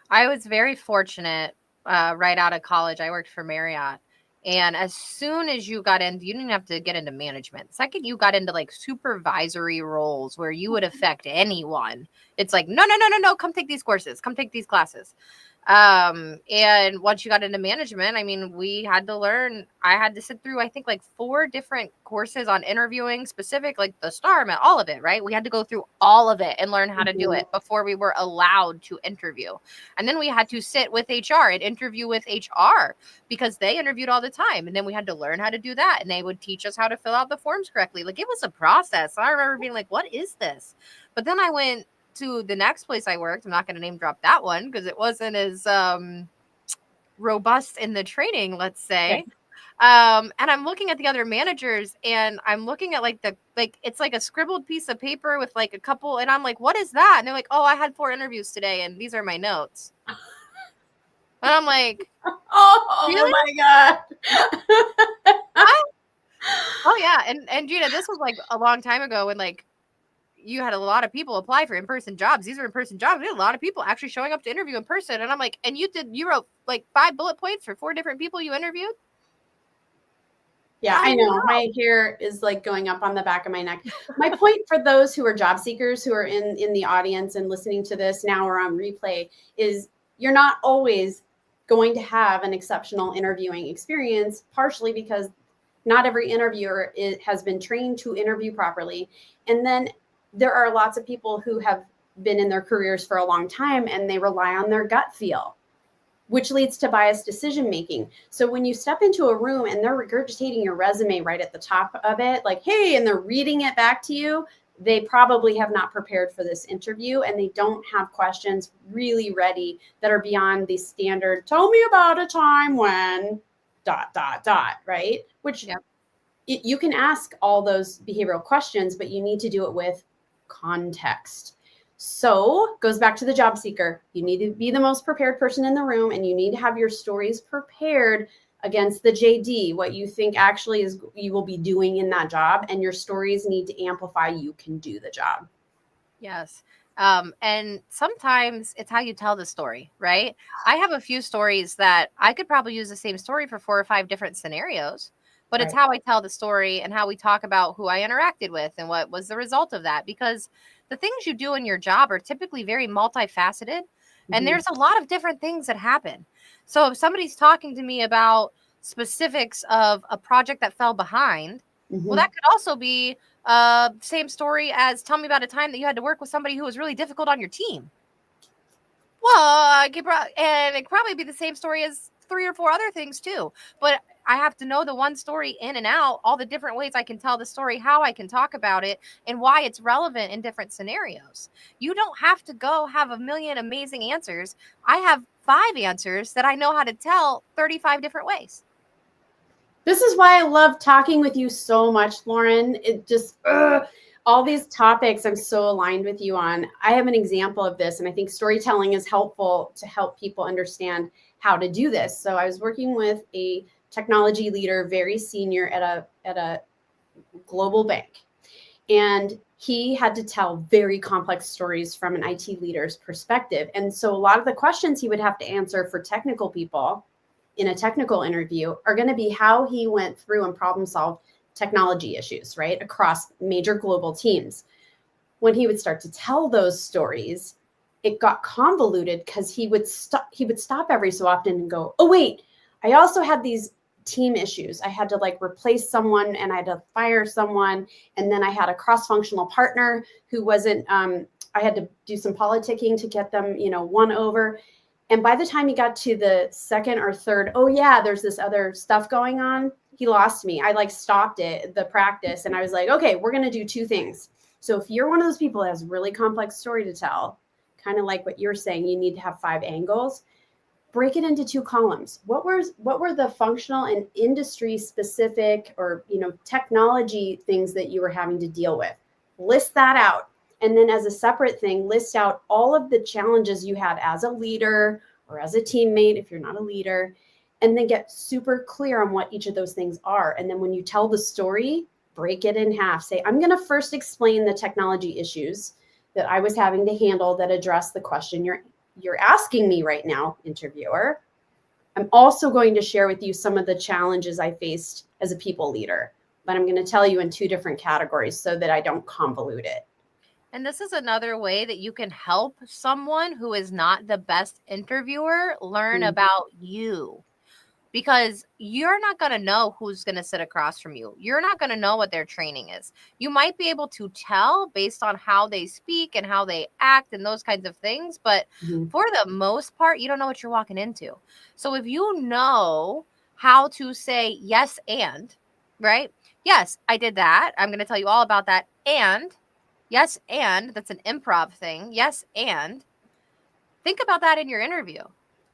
I was very fortunate right out of college. I worked for Marriott. And as soon as you got in, you didn't have to get into management. Second, you got into like supervisory roles where you would affect anyone. It's like, no, no, no, no, no, come take these courses, come take these classes. And once you got into management, I mean, we had to learn, I had to sit through, I think like 4 different courses on interviewing specific, like the STAR, all of it, right? We had to go through all of it and learn how to do it before we were allowed to interview. And then we had to sit with HR and interview with HR because they interviewed all the time. And then we had to learn how to do that. And they would teach us how to fill out the forms correctly. Like it was a process. I remember being like, what is this? But then I went to the next place I worked. I'm not going to name drop that one because it wasn't as robust in the training, let's say. Okay. And I'm looking at the other managers and I'm looking at like it's like a scribbled piece of paper with like a couple, and I'm like, what is that? And they're like, oh, I had 4 interviews today and these are my notes. And I'm like, Oh really? my God. Oh yeah. And Gina, this was like a long time ago when like you had a lot of people apply for in-person jobs. These are in-person jobs. We had a lot of people actually showing up to interview in person. And I'm like, and you wrote like 5 bullet points for 4 different people you interviewed? Yeah, I I know. know. My hair is like going up on the back of my neck. My point for those who are job seekers who are in the audience and listening to this now or on replay is you're not always going to have an exceptional interviewing experience, partially because not every interviewer has been trained to interview properly. And then there are lots of people who have been in their careers for a long time and they rely on their gut feel, which leads to biased decision making. So when you step into a room and they're regurgitating your resume right at the top of it, like, hey, and they're reading it back to you, they probably have not prepared for this interview and they don't have questions really ready that are beyond the standard, tell me about a time when dot, dot, dot, right? Which Yep. you can ask all those behavioral questions, but you need to do it with context. So goes back to the job seeker. You need to be the most prepared person in the room, and you need to have your stories prepared against the JD, what you think actually is you will be doing in that job, and your stories need to amplify you can do the job. Yes. And sometimes it's how you tell the story, right? I have a few stories that I could probably use the same story for 4 or 5 different scenarios, but it's Right. how I tell the story and how we talk about who I interacted with and what was the result of that. Because the things you do in your job are typically very multifaceted, and Mm-hmm. there's a lot of different things that happen. So if somebody's talking to me about specifics of a project that fell behind, well, Mm-hmm. that could also be same story as tell me about a time that you had to work with somebody who was really difficult on your team. Well, and it could probably be the same story as 3 or 4 other things too. But I have to know the one story in and out, all the different ways I can tell the story, how I can talk about it, and why it's relevant in different scenarios. You don't have to go have a million amazing answers. I have 5 answers that I know how to tell 35 different ways. This is why I love talking with you so much, Lauren. It just, all these topics I'm so aligned with you on. I have an example of this, and I think storytelling is helpful to help people understand how to do this. So I was working with a technology leader, very senior at a global bank, and he had to tell very complex stories from an IT leader's perspective. And so a lot of the questions he would have to answer for technical people in a technical interview are going to be how he went through and problem solved technology issues, right, across major global teams. When he would start to tell those stories, it got convoluted because he would stop every so often and go, oh wait, I also had these team issues. I had to like replace someone and I had to fire someone, and then I had a cross-functional partner who wasn't I had to do some politicking to get them, won over. And by the time he got to the second or third, oh yeah, there's this other stuff going on, he lost me. I like stopped it, the practice, and I was like, okay, we're going to do 2 things. So if you're one of those people that has really complex story to tell, kind of like what you're saying, you need to have 5 angles. Break it into 2 columns. What were the functional and industry specific or technology things that you were having to deal with? List that out. And then as a separate thing, list out all of the challenges you had as a leader or as a teammate if you're not a leader, and then get super clear on what each of those things are. And then when you tell the story, break it in half. Say, I'm going to first explain the technology issues that I was having to handle that address the question you're asking me right now, interviewer. I'm also going to share with you some of the challenges I faced as a people leader, but I'm going to tell you in 2 different categories so that I don't convolute it. And this is another way that you can help someone who is not the best interviewer learn Mm-hmm. about you, because you're not going to know who's going to sit across from you. You're not going to know what their training is. You might be able to tell based on how they speak and how they act and those kinds of things, but Mm-hmm. for the most part, you don't know what you're walking into. So if you know how to say yes and, right? Yes, I did that. I'm going to tell you all about that. And yes, and that's an improv thing. Yes, and think about that in your interview.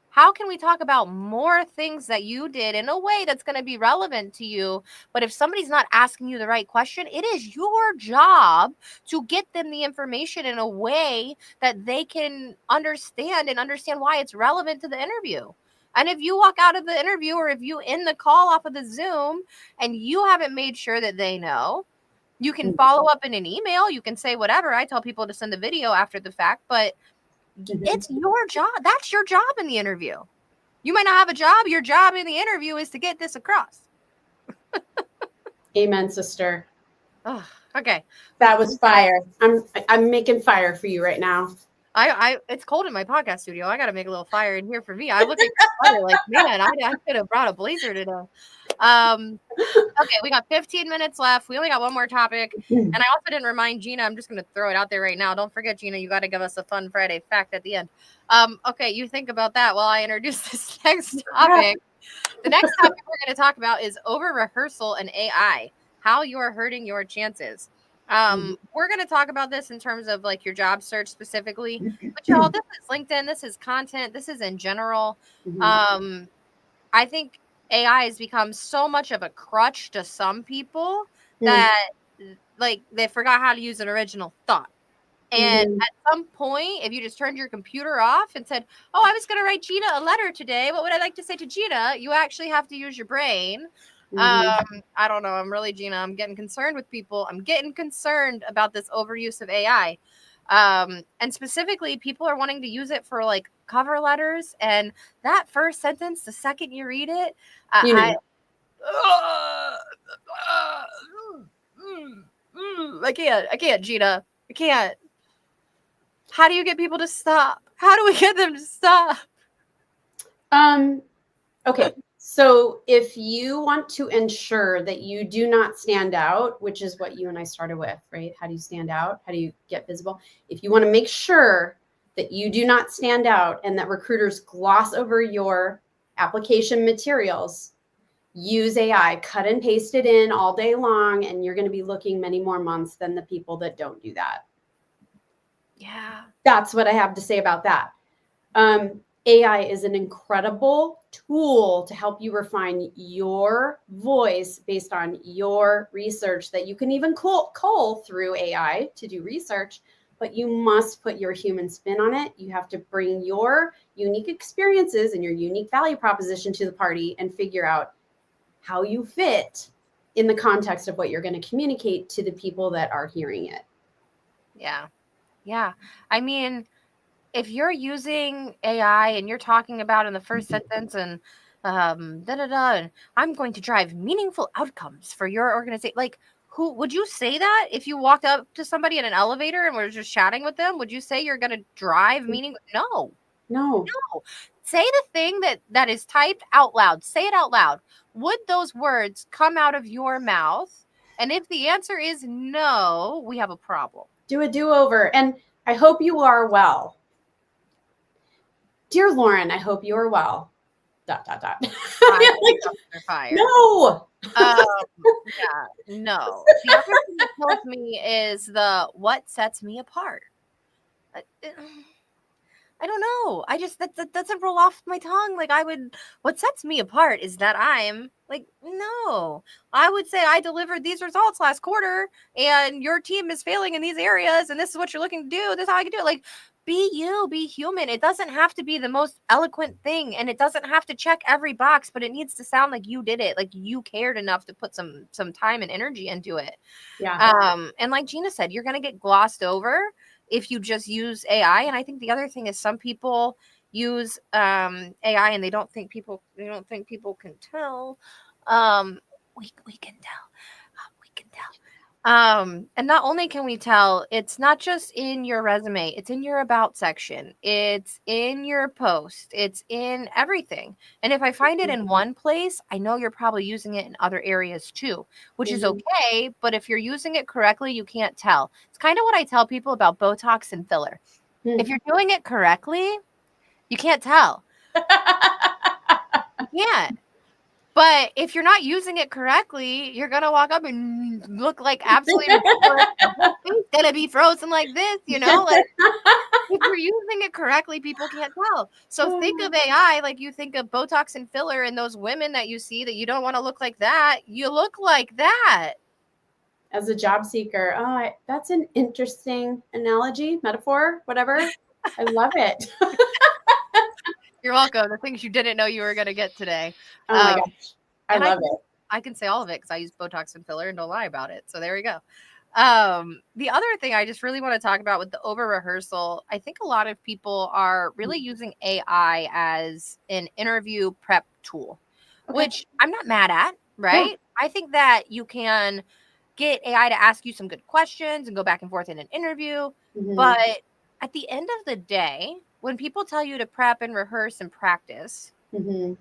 How can we talk about more things that you did in a way that's going to be relevant to you? But if somebody's not asking you the right question, it is your job to get them the information in a way that they can understand and understand why it's relevant to the interview. And if you walk out of the interview or if you end the call off of the Zoom and you haven't made sure that they know, you can follow up in an email. You can say whatever. I tell people to send a video after the fact, but Mm-hmm. it's your job. That's your job in the interview. You might not have a job. Your job in the interview is to get this across. Amen, sister. Oh, okay. That was fire. I'm making fire for you right now. It's cold in my podcast studio. I got to make a little fire in here for me. I look at your sweater like, man, I could have brought a blazer today. Okay, we got 15 minutes left. We only got one more topic. And I also didn't remind Gina. I'm just going to throw it out there right now. Don't forget, Gina, you got to give us a fun Friday fact at the end. Okay, you think about that while I introduce this next topic. The next topic we're going to talk about is over rehearsal and AI, how you are hurting your chances. We're going to talk about this in terms of like your job search specifically, but y'all, this is LinkedIn, this is content, this is in general. I think AI has become so much of a crutch to some people that like they forgot how to use an original thought. And at some point, if you just turned your computer off and said, "Oh, I was going to write Gina a letter today. What would I like to say to Gina?" You actually have to use your brain. I don't know. I'm really Gina. I'm getting concerned with people. I'm getting concerned about this overuse of AI. And specifically, people are wanting to use it for like cover letters. And that first sentence, the second you read it, You I, know. I can't, Gina. I can't. How do you get people to stop? How do we get them to stop? Okay. So if you want to ensure that you do not stand out, which is what you and I started with, right? How do you stand out? How do you get visible? If you want to make sure that you do not stand out and that recruiters gloss over your application materials, use AI, cut and paste it in all day long, and you're going to be looking many more months than the people that don't do that. Yeah. That's what I have to say about that. AI is an incredible tool to help you refine your voice based on your research that you can even cull through AI to do research, but you must put your human spin on it. You have to bring your unique experiences and your unique value proposition to the party and figure out how you fit in the context of what you're going to communicate to the people that are hearing it. Yeah. Yeah. I mean, if you're using AI and you're talking about in the first sentence and and I'm going to drive meaningful outcomes for your organization, like who would you say that if you walked up to somebody in an elevator and were just chatting with them? Would you say you're going to drive meaning? No. No. Say the thing that is typed out loud. Say it out loud. Would those words come out of your mouth? And if the answer is no, we have a problem. Do a do-over. And I hope you are well. Dear Lauren, I hope you are well. ... Fire. No. Yeah, no. The other thing that kills me is the what sets me apart. I don't know. I just that doesn't roll off my tongue. Like what sets me apart is that I'm like, no. I would say I delivered these results last quarter and your team is failing in these areas and this is what you're looking to do. This is how I can do it. Like be you, be human. It doesn't have to be the most eloquent thing and it doesn't have to check every box, but it needs to sound like you did it. Like you cared enough to put some time and energy into it. Yeah. And like Gina said, you're going to get glossed over if you just use AI. And I think the other thing is some people use AI and they don't think people can tell. We can tell. We can tell. And not only can we tell, it's not just in your resume, it's in your about section, it's in your post, it's in everything. And if I find it in one place, I know you're probably using it in other areas too, which is okay. But if you're using it correctly, you can't tell. It's kind of what I tell people about Botox and filler. If you're doing it correctly, you can't tell. You can't. But if you're not using it correctly, you're gonna walk up and look like absolutely ridiculous. The whole thing's gonna be frozen like this, you know? Like if you're using it correctly, people can't tell. So think of AI like you think of Botox and filler and those women that you see that you don't want to look like that. You look like that. As a job seeker, that's an interesting analogy, metaphor, whatever. I love it. You're welcome. The things you didn't know you were gonna get today. Oh my gosh. I love it. I can say all of it because I use Botox and filler and don't lie about it. So there we go. The other thing I just really want to talk about with the over rehearsal, I think a lot of people are really using AI as an interview prep tool, which I'm not mad at, right? I think that you can get AI to ask you some good questions and go back and forth in an interview. Mm-hmm. But at the end of the day, when people tell you to prep and rehearse and practice, Mm-hmm.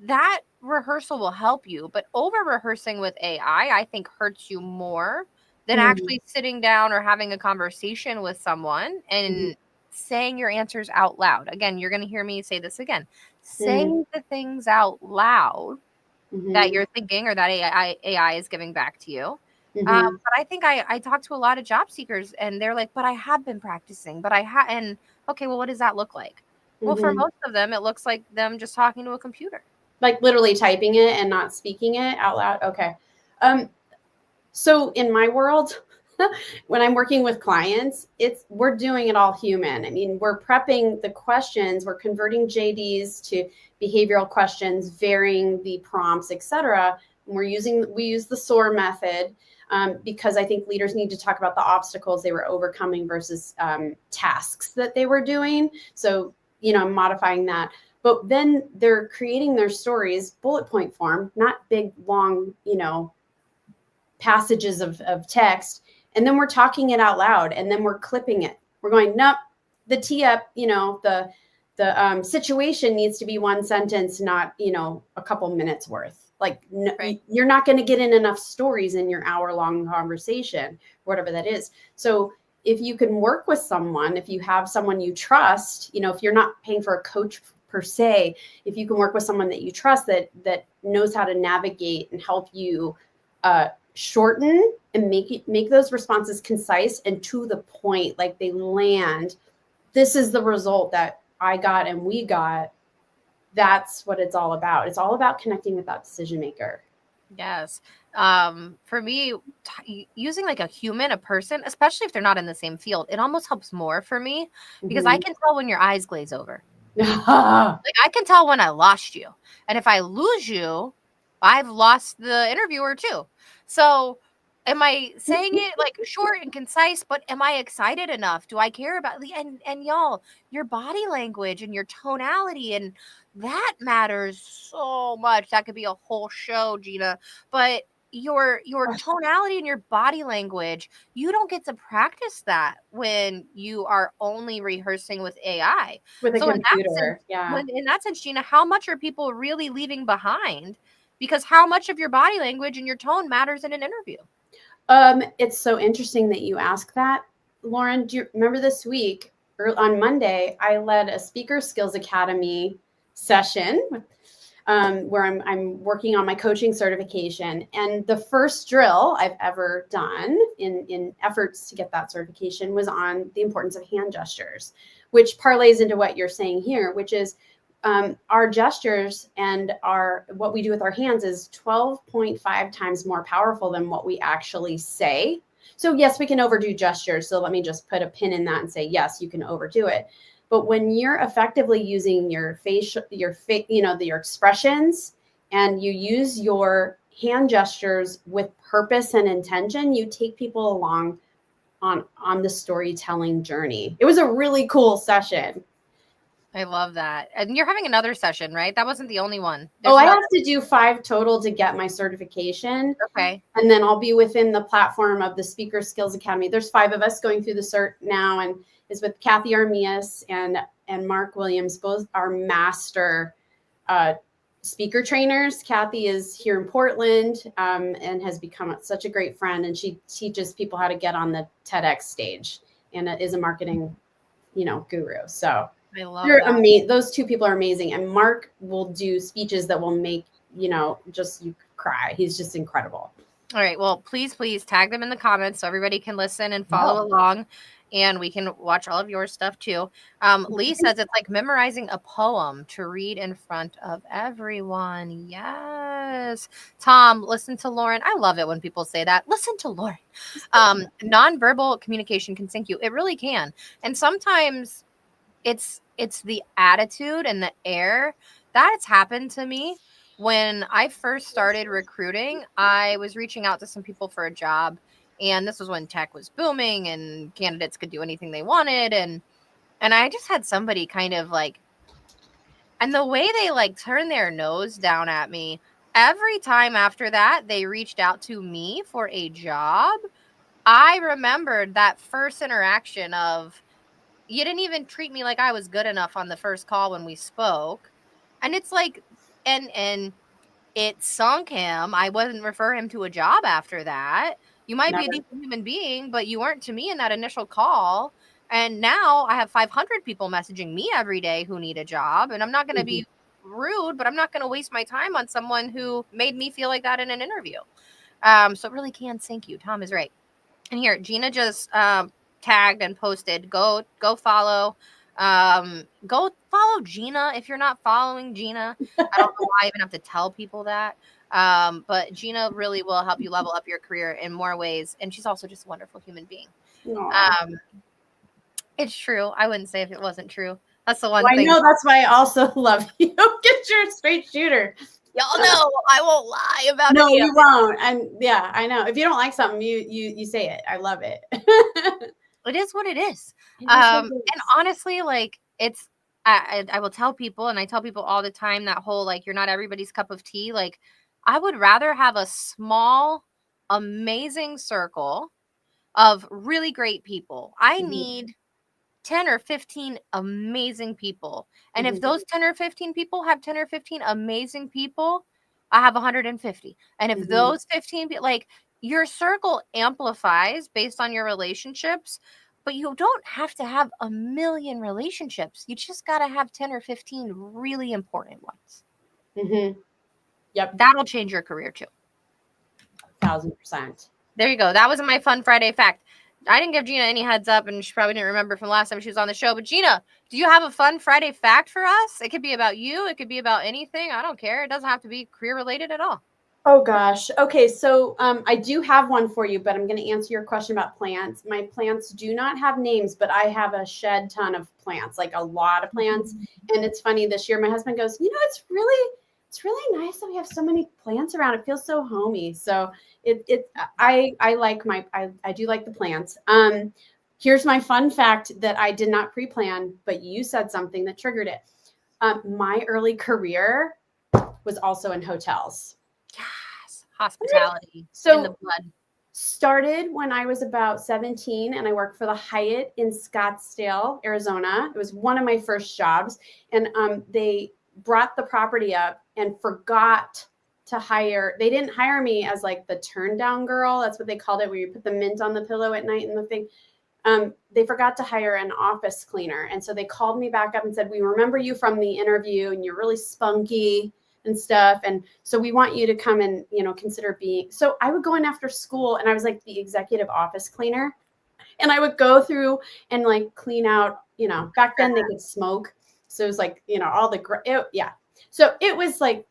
that rehearsal will help you. But over rehearsing with AI, I think hurts you more than Mm-hmm. actually sitting down or having a conversation with someone and saying your answers out loud. Again, you're going to hear me say this again. Say Mm-hmm. the things out loud that Mm-hmm. you're thinking or that AI is giving back to you. Mm-hmm. But I think I talk to a lot of job seekers and they're like, but I have been practicing, but and okay, well, what does that look like? Well, for Mm-hmm. most of them, it looks like them just talking to a computer. Like literally typing it and not speaking it out loud. Okay. Um, so in my world, when I'm working with clients, we're doing it all human. I mean, we're prepping the questions, we're converting JDs to behavioral questions, varying the prompts, etc. We use the SOAR method because I think leaders need to talk about the obstacles they were overcoming versus tasks that they were doing. So, I'm modifying that. But then they're creating their stories bullet point form, not big long, passages of text, and then we're talking it out loud, and then we're clipping it. We're going, nope, the tee up, the situation needs to be one sentence, not a couple minutes worth. Like Right. you're not going to get in enough stories in your hour-long conversation, whatever that is. So if you can work with someone, if you have someone you trust, if you're not paying for a coach per se, if you can work with someone that you trust that knows how to navigate and help you shorten and make those responses concise and to the point, like they land. This is the result that I got and we got. That's what it's all about. It's all about connecting with that decision maker. Yes. For me, using like a human, a person, especially if they're not in the same field, it almost helps more for me because I Mm-hmm. can tell when your eyes glaze over. Like, I can tell when I lost you. And if I lose you, I've lost the interviewer too. So, am I saying it like short and concise, but am I excited enough? Do I care about and y'all, your body language and your tonality and that matters so much. That could be a whole show, Gina. But your tonality and your body language, you don't get to practice that when you are only rehearsing with AI. With a So in that sense, computer, yeah. Gina, how much are people really leaving behind? Because how much of your body language and your tone matters in an interview? It's so interesting that you ask that, Lauren. Do you remember this week or on Monday? I led a Speaker Skills Academy session where I'm working on my coaching certification. And the first drill I've ever done in efforts to get that certification was on the importance of hand gestures, which parlays into what you're saying here, which is our gestures and what we do with our hands is 12.5 times more powerful than what we actually say. So yes, we can overdo gestures. So let me just put a pin in that and say, yes, you can overdo it. But when you're effectively using your your expressions, and you use your hand gestures with purpose and intention, you take people along on the storytelling journey. It was a really cool session. I love that. And you're having another session, right? That wasn't the only one. Oh, There's I another. have to do 5 total to get my certification. Okay. And then I'll be within the platform of the Speaker Skills Academy. There's 5 of us going through the cert now, and is with Kathy Armias and Mark Williams, both are master uh, speaker trainers. Kathy is here in Portland and has become such a great friend, and she teaches people how to get on the TEDx stage and is a marketing, guru. So I love they're that. amazing. Those 2 people are amazing, and Mark will do speeches that will make just you cry. He's just incredible. All right. Well, please tag them in the comments so everybody can listen and follow Oh. along and we can watch all of your stuff too. Lee says it's like memorizing a poem to read in front of everyone. Yes. Tom, listen to Lauren. I love it when people say that. Listen to Lauren. Nonverbal communication can sink you. It really can. And sometimes it's the attitude and the air that's happened to me when I first started recruiting. I was reaching out to some people for a job, and this was when tech was booming and candidates could do anything they wanted, and I just had somebody kind of like, and the way they like turned their nose down at me, every time after that they reached out to me for a job, I remembered that first interaction of, you didn't even treat me like I was good enough on the first call when we spoke. And it's like, and it sunk him. I wouldn't refer him to a job after that. You might be a Never. decent human being, but you weren't to me in that initial call. And now I have 500 people messaging me every day who need a job. And I'm not going to Mhm. be rude, but I'm not going to waste my time on someone who made me feel like that in an interview. So it really can sink you. Tom is right. And here, Gina just tagged and posted. Go follow. Go follow Gina if you're not following Gina. I don't know why I even have to tell people that. But Gina really will help you level up your career in more ways, and she's also just a wonderful human being. Aw. Um, it's true. I wouldn't say if it wasn't true. That's the Well, one I thing. know that's why I also love you. Get your straight shooter. Y'all know I won't lie about No, any of you won't. And yeah, I know. If you don't like something, you say it. I love it. it is what it is. It is what it And is. honestly, like it's I will tell people, and I tell people all the time, that whole like you're not everybody's cup of tea. Like I would rather have a small, amazing circle of really great people. I Mhm, need 10 or 15 amazing people. And if mhm, those 10 or 15 people have 10 or 15 amazing people, I have 150. And if mhm, those 15 like your circle amplifies based on your relationships, but you don't have to have a million relationships. You just got to have 10 or 15 really important ones. mhm. Yep, That'll change your career too. 1000%. There you go. That was my fun Friday fact. I didn't give Gina any heads up, and she probably didn't remember from last time she was on the show. But Gina, do you have a fun Friday fact for us? It could be about you. It could be about anything. I don't care. It doesn't have to be career related at all. Oh gosh. Okay, so I do have one for you, but I'm going to answer your question about plants. My plants do not have names, but I have a shed ton of plants, like a lot of plants. And it's funny, this year my husband goes, it's really nice that we have so many plants around. It feels so homey. So I like I do like the plants. Here's my fun fact that I did not pre-plan, but you said something that triggered it. My early career was also in hotels. Yes. Hospitality in the So blood. started when I was about 17 and I worked for the Hyatt in Scottsdale, Arizona. It was one of my first jobs. And they brought the property up and forgot to hire. They didn't hire me as like the turn down girl. That's what they called it, where you put the mint on the pillow at night and the thing. They forgot to hire an office cleaner. And so they called me back up and said, we remember you from the interview and you're really spunky and stuff. And so we want you to come and, consider being. So I would go in after school and I was like the executive office cleaner. And I would go through and like clean out, back then they could smoke. So it was like, all yeah. So it was like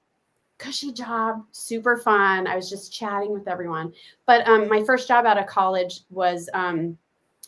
cushy job, super fun. I was just chatting with everyone. But my first job out of college was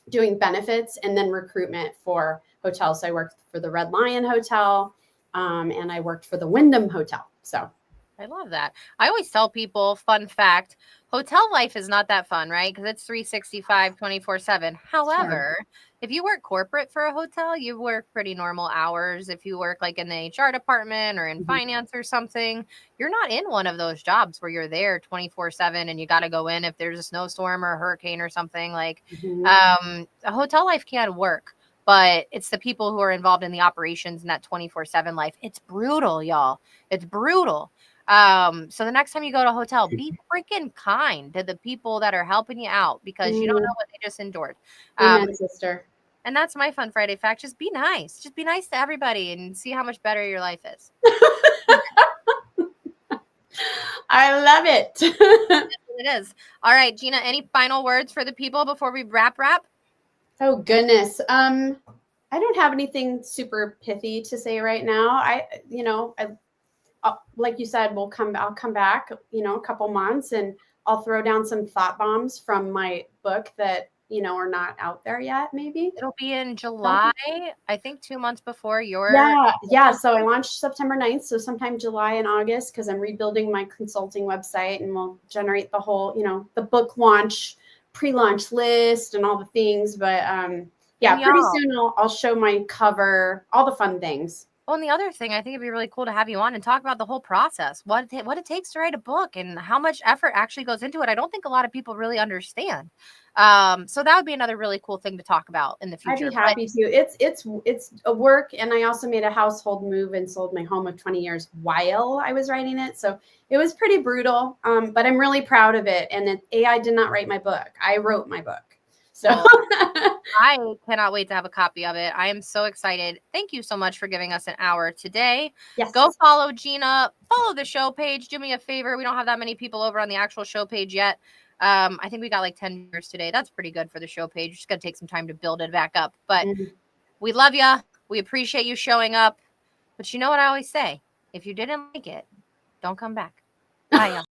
doing benefits and then recruitment for hotels. So I worked for the Red Lion Hotel, and I worked for the Wyndham Hotel. So I love that. I always tell people, fun fact, hotel life is not that fun, right? Because it's 365, 24/7. sure. However, if you work corporate for a hotel, you work pretty normal hours. If you work like in the HR department or in Mhm. finance or something, you're not in one of those jobs where you're there 24/7 and you got to go in if there's a snowstorm or a hurricane or something. Like, Mhm. a hotel life can work. But it's the people who are involved in the operations in that 24/7 life. It's brutal, y'all. It's brutal. So the next time you go to a hotel, be freaking kind to the people that are helping you out because you don't know Mhm. what they just endured. Um, Amen, sister. and that's my fun Friday fact. Just be nice. Just be nice to everybody and see how much better your life is. I love it. It is. All right, Gina, any final words for the people before we wrap? Oh goodness. I don't have anything super pithy to say right now. Like you said, I'll come back, a couple months and I'll throw down some thought bombs from my book that, are not out there yet, maybe. It'll be in July, I think 2 months before your Yeah, yeah. official. So I launched September 9th. So sometime July and August, because I'm rebuilding my consulting website and we'll generate the whole, the book launch, pre-launch list and all the things. But yeah, And pretty y'all, soon I'll show my cover, all the fun things. Well, and the other thing, I think it'd be really cool to have you on and talk about the whole process, what it takes to write a book and how much effort actually goes into it. I don't think a lot of people really understand. So that would be another really cool thing to talk about in the I'd be future. But happy to. It's a work, and I also made a household move and sold my home of 20 years while I was writing it. So it was pretty brutal, but I'm really proud of it. And AI did not write my book; I wrote my book. So well, I cannot wait to have a copy of it. I am so excited. Thank you so much for giving us an hour today. yes, Go follow Gina. Follow the show page. Do me a favor. We don't have that many people over on the actual show page yet. I think we got like 10 viewers today. That's pretty good for the show page. Just got to take some time to build it back up. But we love you. We appreciate you showing up. But you know what I always say? If you didn't like it, don't come back. Bye, y'all.